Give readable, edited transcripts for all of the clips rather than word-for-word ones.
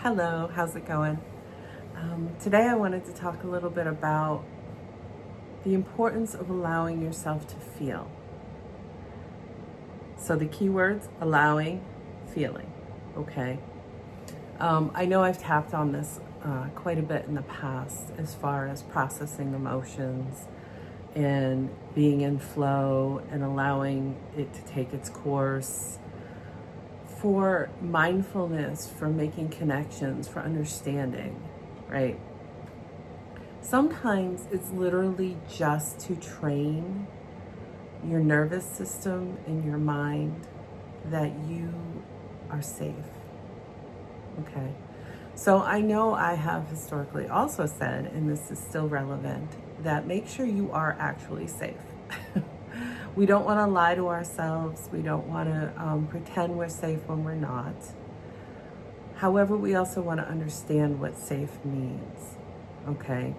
Hello, how's it going? Today I wanted to talk a little bit about the importance of allowing yourself to feel. So the keywords: allowing, feeling. Okay. I know I've tapped on this quite a bit in the past as far as processing emotions and being in flow and allowing it to take its course, for mindfulness, for making connections, for understanding, right? Sometimes it's literally just to train your nervous system and your mind that you are safe. Okay. So I know I have historically also said, and this is still relevant, that make sure you are actually safe. We don't want to lie to ourselves. We don't want to pretend we're safe when we're not. However, we also want to understand what safe means. Okay.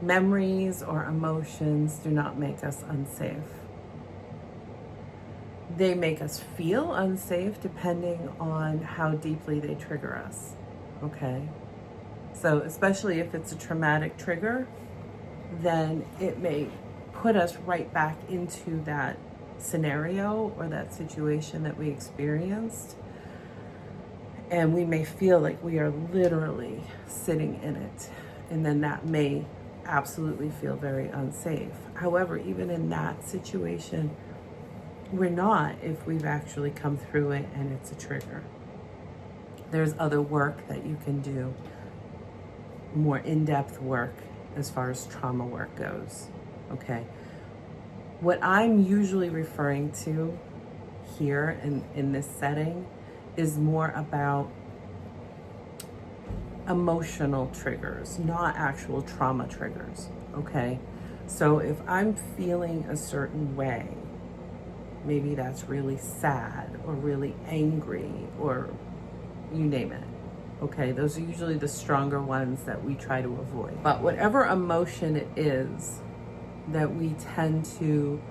Memories or emotions do not make us unsafe. They make us feel unsafe depending on how deeply they trigger us. Okay. So especially if it's a traumatic trigger, then it may put us right back into that scenario or that situation that we experienced. And we may feel like we are literally sitting in it. And then that may absolutely feel very unsafe. However, even in that situation, we're not, if we've actually come through it and it's a trigger. There's other work that you can do, more in-depth work as far as trauma work goes. Okay. What I'm usually referring to here in this setting is more about emotional triggers, not actual trauma triggers. Okay. So if I'm feeling a certain way, maybe that's really sad or really angry or you name it. Okay, those are usually the stronger ones that we try to avoid. But whatever emotion it is that we tend to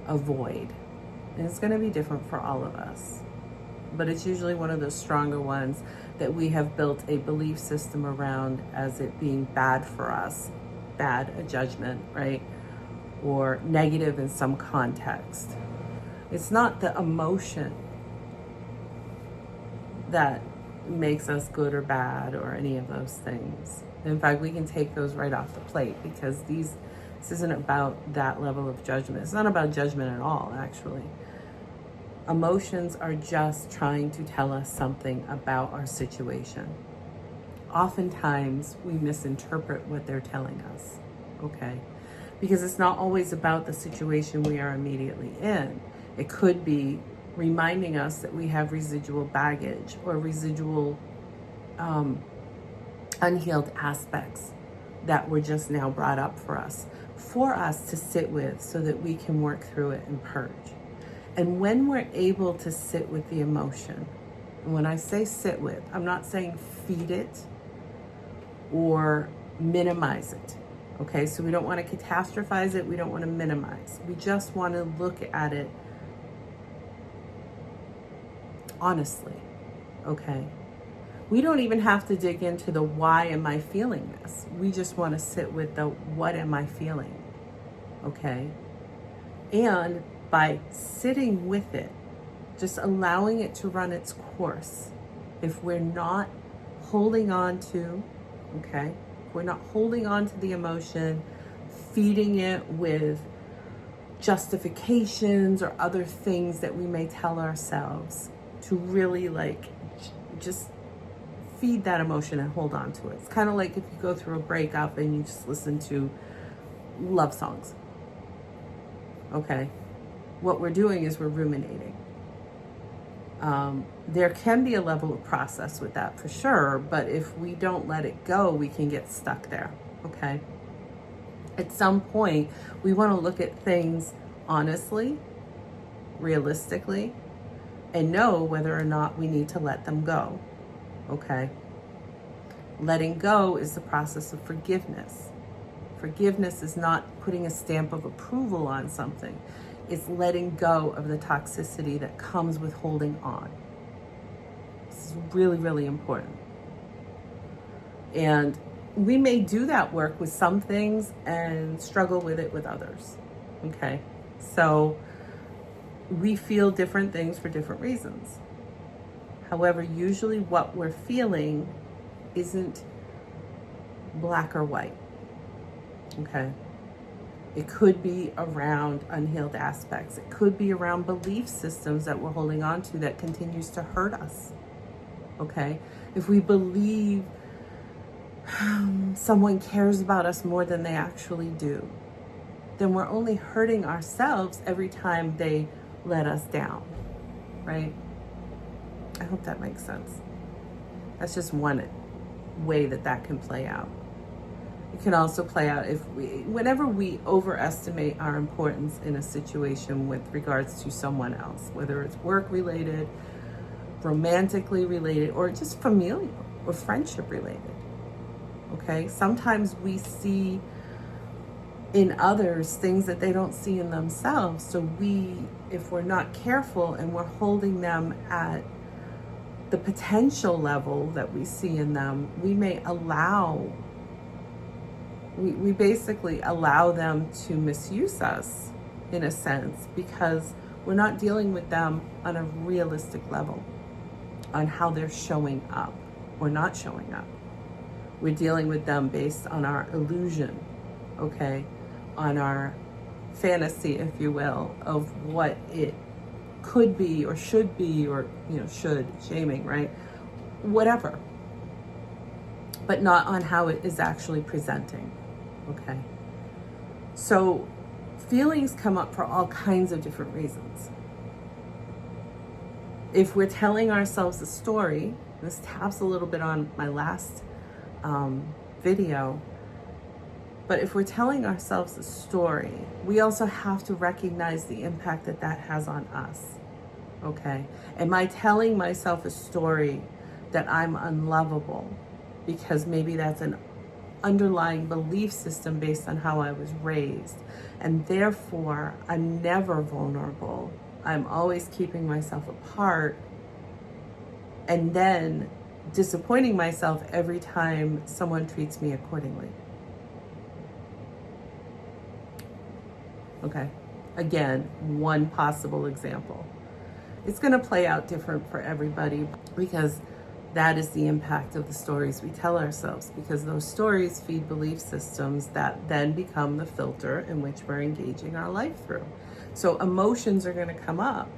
avoid, and it's going to be different for all of us, but it's usually one of those stronger ones that we have built a belief system around as it being bad for us, bad, a judgment, right? Or negative in some context. It's not the emotion that makes us good or bad or any of those things. In fact, we can take those right off the plate because this isn't about that level of judgment. It's not about judgment at all, actually. Emotions are just trying to tell us something about our situation. Oftentimes, we misinterpret what they're telling us, okay? Because it's not always about the situation we are immediately in. It could be reminding us that we have residual baggage or residual unhealed aspects that were just now brought up for us to sit with so that we can work through it and purge. And when we're able to sit with the emotion, and when I say sit with, I'm not saying feed it or minimize it. Okay, so we don't want to catastrophize it. We don't want to minimize. We just want to look at it honestly. Okay. We don't even have to dig into the why am I feeling this. We just want to sit with the what am I feeling. Okay. And by sitting with it, just allowing it to run its course, if we're not holding on to, okay, we're not holding on to the emotion, feeding it with justifications or other things that we may tell ourselves to really just feed that emotion and hold on to it. It's kind of like if you go through a breakup and you just listen to love songs. Okay. What we're doing is we're ruminating. There can be a level of process with that for sure, but if we don't let it go, we can get stuck there. Okay. At some point, we want to look at things honestly, realistically, and know whether or not we need to let them go. Okay. Letting go is the process of forgiveness. Forgiveness is not putting a stamp of approval on something. It's letting go of the toxicity that comes with holding on. This is really, really important. And we may do that work with some things and struggle with it with others. Okay. So we feel different things for different reasons. However, usually what we're feeling isn't black or white. Okay. It could be around unhealed aspects. It could be around belief systems that we're holding on to that continues to hurt us. Okay. If we believe someone cares about us more than they actually do, then we're only hurting ourselves every time they let us down, right? I hope that makes sense. That's just one way that can play out. It can also play out whenever we overestimate our importance in a situation with regards to someone else, whether it's work related, romantically related, or just familial or friendship related. Okay, sometimes we see in others things that they don't see in themselves. So if we're not careful and we're holding them at the potential level that we see in them, we may we basically allow them to misuse us in a sense, because we're not dealing with them on a realistic level on how they're showing up or not showing up. We're dealing with them based on our illusion, okay, on our fantasy, if you will, of what it could be or should be, or, shaming, right? Whatever. But not on how it is actually presenting, okay? So feelings come up for all kinds of different reasons. If we're telling ourselves a story, this taps a little bit on my last video, but if we're telling ourselves a story, we also have to recognize the impact that has on us, okay? Am I telling myself a story that I'm unlovable because maybe that's an underlying belief system based on how I was raised, and therefore I'm never vulnerable, I'm always keeping myself apart, and then disappointing myself every time someone treats me accordingly? Okay, again, one possible example. It's going to play out different for everybody, because that is the impact of the stories we tell ourselves, because those stories feed belief systems that then become the filter in which we're engaging our life through. So emotions are going to come up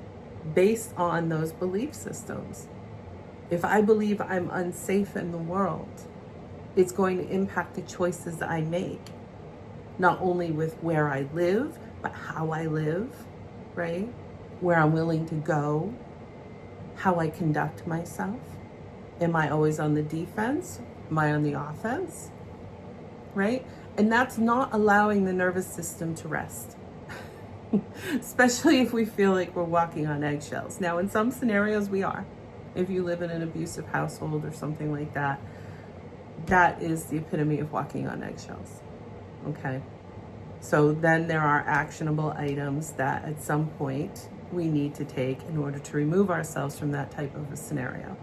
based on those belief systems. If I believe I'm unsafe in the world, it's going to impact the choices that I make, not only with where I live, but how I live, right? Where I'm willing to go, how I conduct myself. Am I always on the defense? Am I on the offense? Right? And that's not allowing the nervous system to rest, especially if we feel like we're walking on eggshells. Now, in some scenarios, we are. If you live in an abusive household or something like that, that is the epitome of walking on eggshells. Okay? So then there are actionable items that at some point we need to take in order to remove ourselves from that type of a scenario.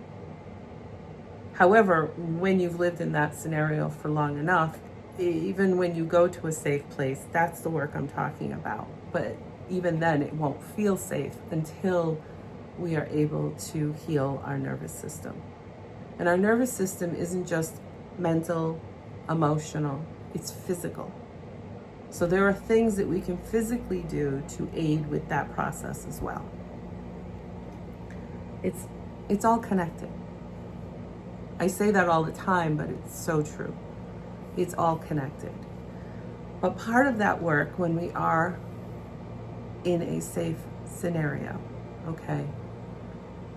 However, when you've lived in that scenario for long enough, even when you go to a safe place, that's the work I'm talking about. But even then, it won't feel safe until we are able to heal our nervous system. And our nervous system isn't just mental, emotional, it's physical. So there are things that we can physically do to aid with that process as well. It's all connected. I say that all the time, but it's so true. It's all connected. But part of that work, when we are in a safe scenario, okay,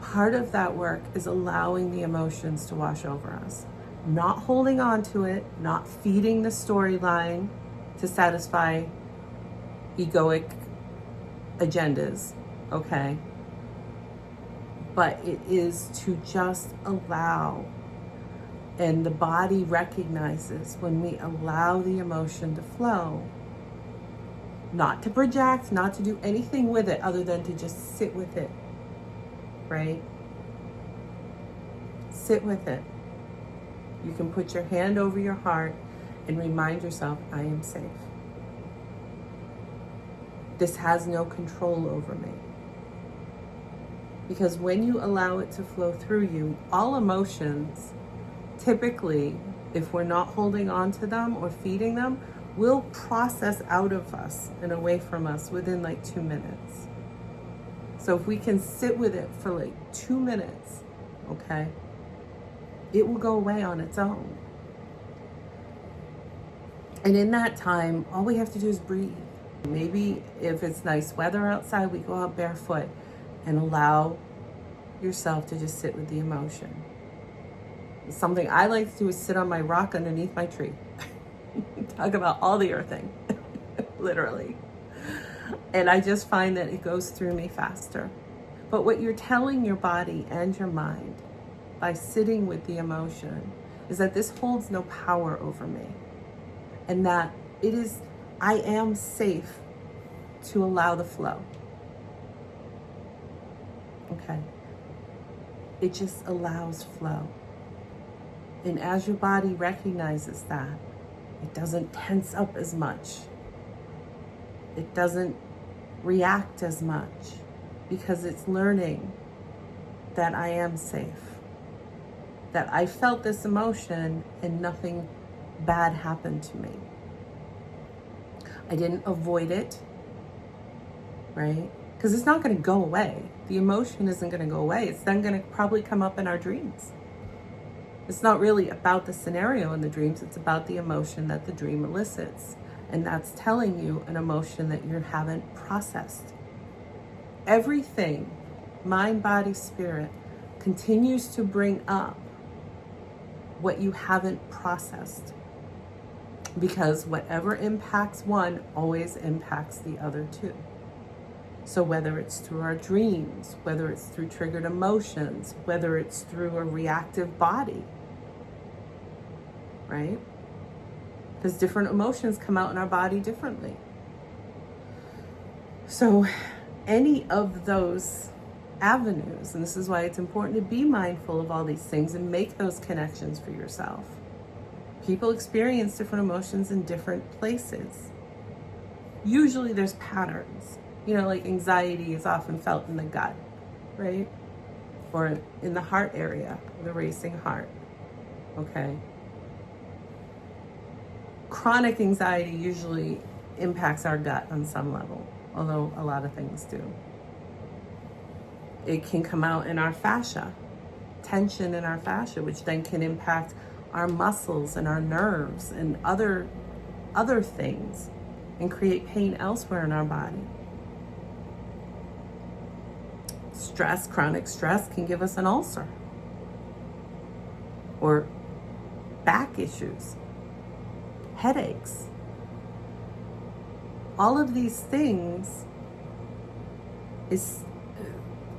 part of that work is allowing the emotions to wash over us. Not holding on to it, not feeding the storyline to satisfy egoic agendas, okay? But it is to just allow, and the body recognizes when we allow the emotion to flow, not to project, not to do anything with it other than to just sit with it, right? Sit with it. You can put your hand over your heart and remind yourself, I am safe. This has no control over me. Because when you allow it to flow through you, all emotions, typically, if we're not holding on to them or feeding them, will process out of us and away from us within like 2 minutes. So if we can sit with it for like 2 minutes, okay, it will go away on its own. And in that time, all we have to do is breathe. Maybe if it's nice weather outside, we go out barefoot and allow yourself to just sit with the emotion. Something I like to do is sit on my rock underneath my tree. Talk about all the earthing, literally. And I just find that it goes through me faster. But what you're telling your body and your mind by sitting with the emotion is that this holds no power over me. And that I am safe to allow the flow. Okay. It just allows flow. And as your body recognizes that, it doesn't tense up as much. It doesn't react as much because it's learning that I am safe. That I felt this emotion and nothing bad happened to me. I didn't avoid it, right? Because it's not going to go away. The emotion isn't going to go away. It's then going to probably come up in our dreams. It's not really about the scenario in the dreams. It's about the emotion that the dream elicits. And that's telling you an emotion that you haven't processed. Everything, mind, body, spirit, continues to bring up what you haven't processed. Because whatever impacts one always impacts the other two. So whether it's through our dreams, whether it's through triggered emotions, whether it's through a reactive body, right? Because different emotions come out in our body differently. So any of those avenues, and this is why it's important to be mindful of all these things and make those connections for yourself. People experience different emotions in different places. Usually there's patterns. You know, like anxiety is often felt in the gut, right? Or in the heart area, the racing heart, okay? Chronic anxiety usually impacts our gut on some level, although a lot of things do. It can come out in our fascia, tension in our fascia, which then can impact our muscles and our nerves and other things and create pain elsewhere in our body. Stress, chronic stress can give us an ulcer or back issues, headaches. All of these things is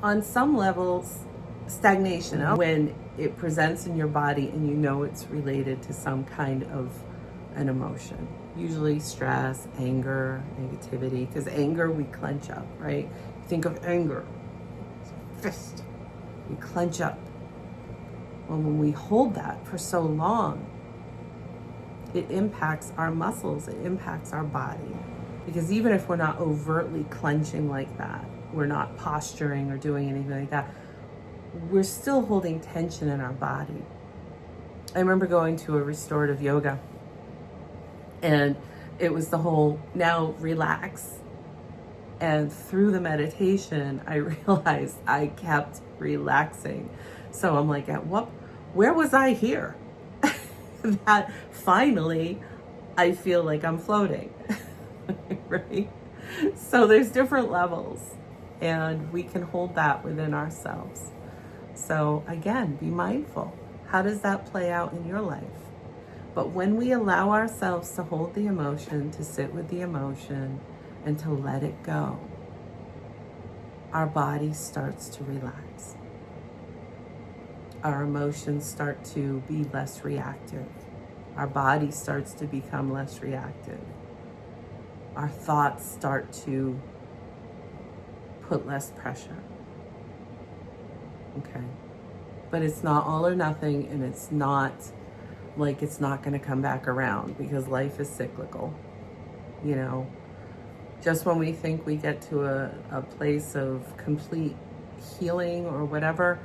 on some levels stagnation when it presents in your body and you know it's related to some kind of an emotion. Usually stress, anger, negativity, because anger we clench up, right? Think of anger, fist, we clench up. Well, when we hold that for so long, it impacts our muscles, it impacts our body. Because even if we're not overtly clenching like that, we're not posturing or doing anything like that, we're still holding tension in our body. I remember going to a restorative yoga, and it was the whole now relax. And through the meditation, I realized I kept relaxing. So I'm like, where was I here? That finally I feel like I'm floating, right? So there's different levels, and we can hold that within ourselves. So again, be mindful. How does that play out in your life? But when we allow ourselves to hold the emotion, to sit with the emotion, and to let it go, our body starts to relax. Our emotions start to be less reactive. Our body starts to become less reactive. Our thoughts start to put less pressure. Okay? But it's not all or nothing, and it's not like it's not going to come back around, because life is cyclical. You know, just when we think we get to a place of complete healing or whatever,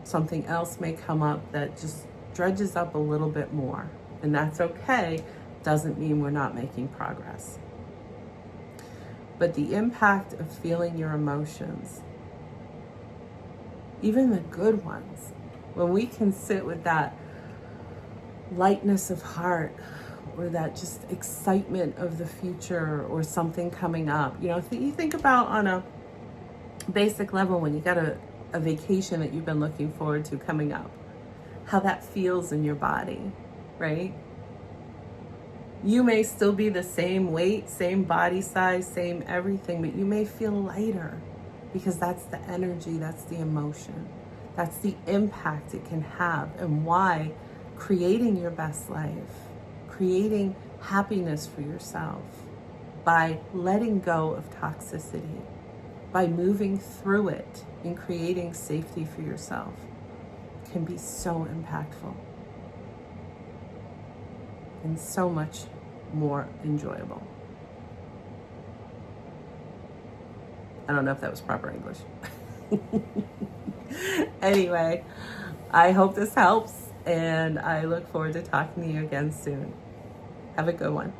something else may come up that just dredges up a little bit more. And that's okay. Doesn't mean we're not making progress. But the impact of feeling your emotions, even the good ones, when we can sit with that lightness of heart, or that just excitement of the future or something coming up. You know, you think about on a basic level when you got a vacation that you've been looking forward to coming up, how that feels in your body, right? You may still be the same weight, same body size, same everything, but you may feel lighter, because that's the energy, that's the emotion, that's the impact it can have, and why creating your best life, creating happiness for yourself by letting go of toxicity, by moving through it and creating safety for yourself, can be so impactful and so much more enjoyable. I don't know if that was proper English. Anyway, I hope this helps, and I look forward to talking to you again soon. Have a good one.